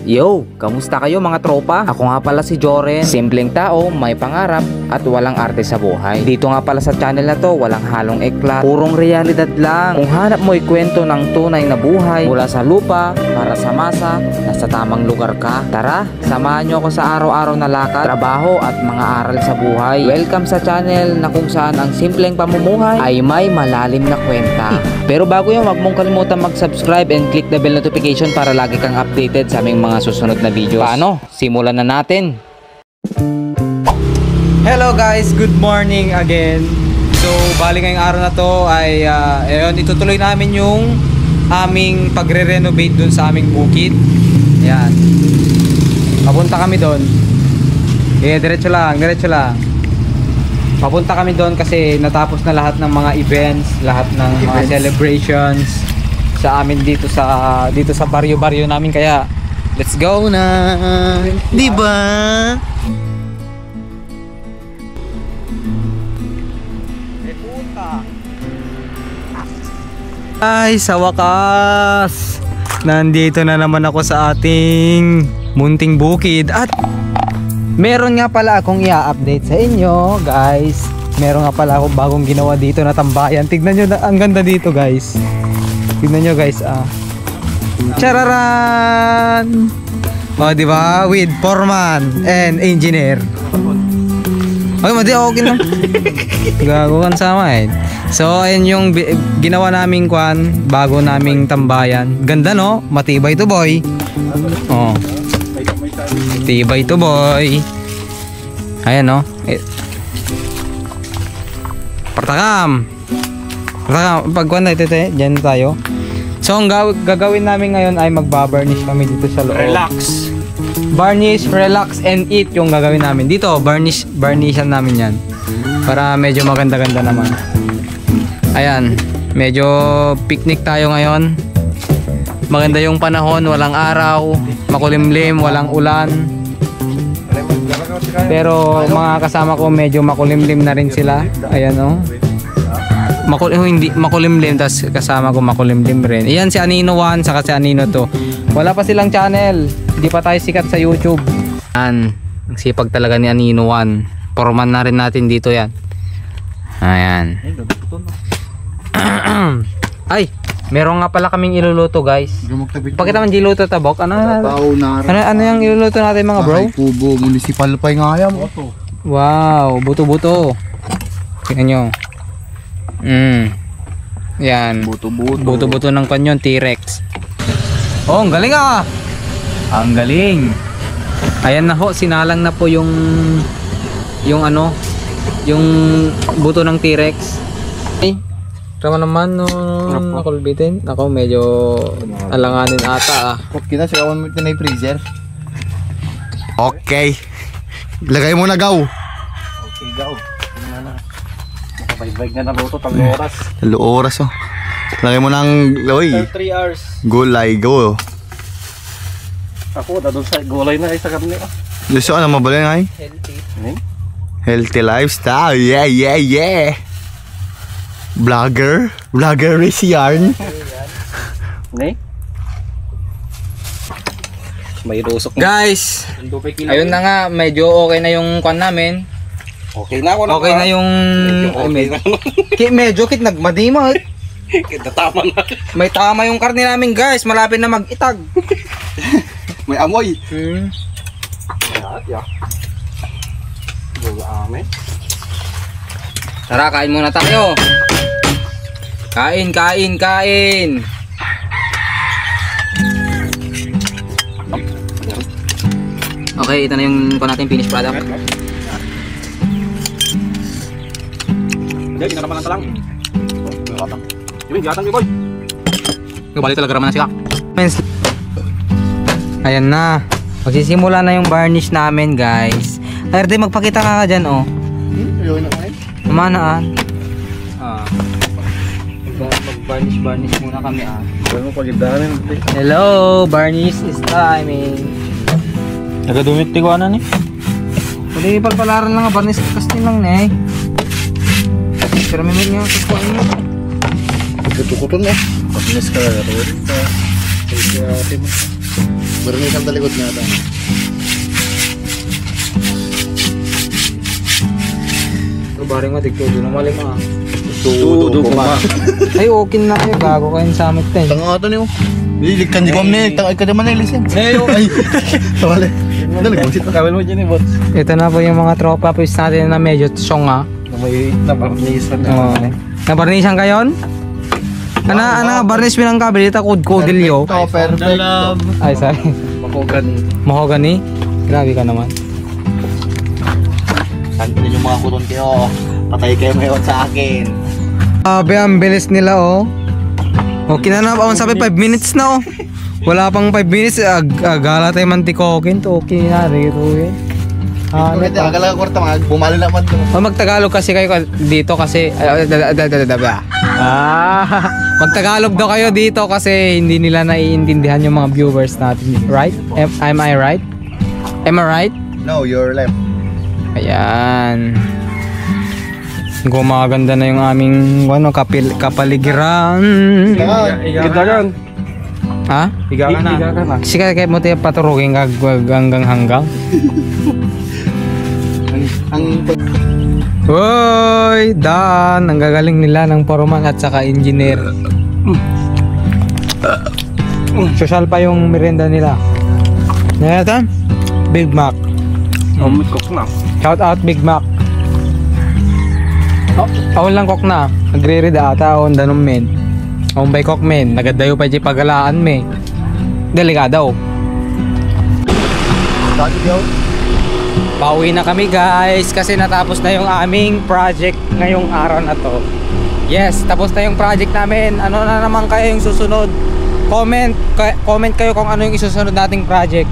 Yo, kamusta kayo mga tropa? Ako nga pala si Joren, simpleng tao, may pangarap at walang arte sa buhay. Dito nga pala sa channel na to, walang halong eklat, purong realidad lang. Kung hanap mo'y kwento ng tunay na buhay, mula sa lupa, para sa masa, nasa tamang lugar ka. Tara, samahan nyo ako sa araw-araw na lakad, trabaho at mga aral sa buhay. Welcome sa channel na kung saan ang simpleng pamumuhay ay may malalim na kwenta. Pero bago yun, wag mong kalimutan mag-subscribe and click the bell notification para lagi kang updated sa aming mga susunod na videos. Paano? Simulan na natin. Hello guys, good morning again. So, bali ngayong araw na to ay itutuloy namin yung aming pagre-renovate dun sa aming bukid. Yan. Papunta kami dun. Diretso lang. Papunta kami doon kasi natapos na lahat ng mga events, lahat ng mga celebrations sa amin dito sa baryo-baryo namin, kaya let's go na. 'Di ba? Ay, sa wakas nandito na naman ako sa ating munting bukid at meron nga pala akong i-update sa inyo, guys. Meron nga pala akong bagong ginawa dito na tambayan. Tignan nyo, ang ganda dito, guys. Tignan nyo, guys. Chararan! O, diba? With foreman and engineer. Okay, madi, okay lang. Gaguhan sama eh. So, ayun yung ginawa naming bago naming tambayan. Ganda, no? Matibay to, boy. Oh. Tibay to, boy. Ayan, no? Partakam. Pagkuhan na ito, dyan tayo. So, ang gagawin namin ngayon ay magbabarnish kami dito sa loob. Relax. Barnish, relax, and eat yung gagawin namin. Dito, barnishan namin yan. Para medyo maganda-ganda naman. Ayan. Medyo picnic tayo ngayon. Maganda yung panahon, walang araw, makulimlim, walang ulan. Pero mga kasama ko medyo makulimlim na rin sila. Ayan, oh. Hindi makulimlim, tas kasama ko makulimlim rin. Iyan si Anino 1 saka si Anino 2. Wala pa silang channel. Hindi pa tayo sikat sa YouTube. Ang sipag talaga ni Anino 1. Porman na rin natin dito yan. Ayan. Ay, meron nga pala kaming iluluto, guys. Pakita man giluto tabok. Ano yung iluluto natin, mga bro? Kubo municipal pa nga yan. Wow, buto-buto. Tingnan nyo. Yan. Buto-buto ng kanyon, T-Rex. Oh, ang galing ah. Ang galing. Ayan na ho, sinalang na po yung buto ng T-Rex. Tama naman no, nakulbitin. Ako medyo alanganin ata ah. Kita sa kawan mo ito na freezer. Okay. Lagay mo na gaw. Okay, gaw. Nakabaybayg na luto, 3 oras. 3 oras oh. Lagay mo ng loy. 3 hours. Gulay, go. Ako, dadun sa gulay na isa kami. Gusto ka na mabalay na Healthy. Healthy lifestyle. Yeah. Vlogger is yarn. May rusok na. Guys, ayun na nga, medyo okay na yung kwan namin. Okay na ako na. Okay na yung medyo kit nagmadima. Tama na. May tama yung karne namin, guys. Malapit na mag-itag. May amoy. Tara, kain muna tayo. Kain. Okay, ito na yung natin finished product. Hindi, kinaraman lang. Yung gatang boy. Balik talaga raman na siya. Ayan na. Magsisimula na yung varnish namin, guys. Erde, magpakita ka dyan, oh. Kumanaan. Mag-varnish muna kami, ah. Hello, varnish is timing. Nagadumit tiguanan eh. Pwede palpalaran lang nga, varnish casting lang na eh. Pero may nga kukuha nyo. Kutukuton eh. Pagnis ka na rin. Barangay sa talikod nga ito. Baring matigto doon ang mali mga. Tudo ko ma. Ay, okay na kayo. Gago kayo sa amit tayo. Tanga ito niyo. Liliktan di ko amne. Tanga ka naman na ilisyan. Ay. Tawali. Dali ko sit. Kawal mo dyan eh, boss. Ito na po yung mga tropa pwes natin na medyo tsong ha. May nabarnisan Oo. Nabarnisan kayo? Ana barnis bilang kabel dito kudilyo. Ito, perfect. Ay, sorry. Mahogany. Mahogany. Grabe ka naman. Santo yung mga kuton kayo. Patay kayo ngayon sa akin. Grabe, ang bilis nila oh. Okay na na, ang sabi 5 minutes na oh. Wala pang 5 minutes, agala tayo mantikokin to. Okay na, rito yun. Pwede, akala ka kwarta, bumali naman ito. Magtagalog kasi kayo dito kasi magtagalog daw kayo dito kasi hindi nila naiintindihan yung mga viewers natin, right? Am I right? Am I right? No, you're left. Ayan. Gumaganda na yung aming kapaligiran. Higagan. Ha? Higagan na. Sige, kaya mo tayo paturugin hanggang. Hoy, Dan, ang gagaling nila ng foreman at saka engineer. Social pa yung merienda nila. Neta? Big Mac. May cook na. Shout out Big Mac. Awon lang kok na. Nagre-read ata awon danom men. Awon bay kok men. Nagadayo pa di pagalaan me. Delikado. Pauwi na kami guys kasi natapos na yung aming project ngayong araw na to. Yes, tapos na yung project namin. Ano na naman kayo yung susunod? Comment kayo kung ano yung isusunod nating project.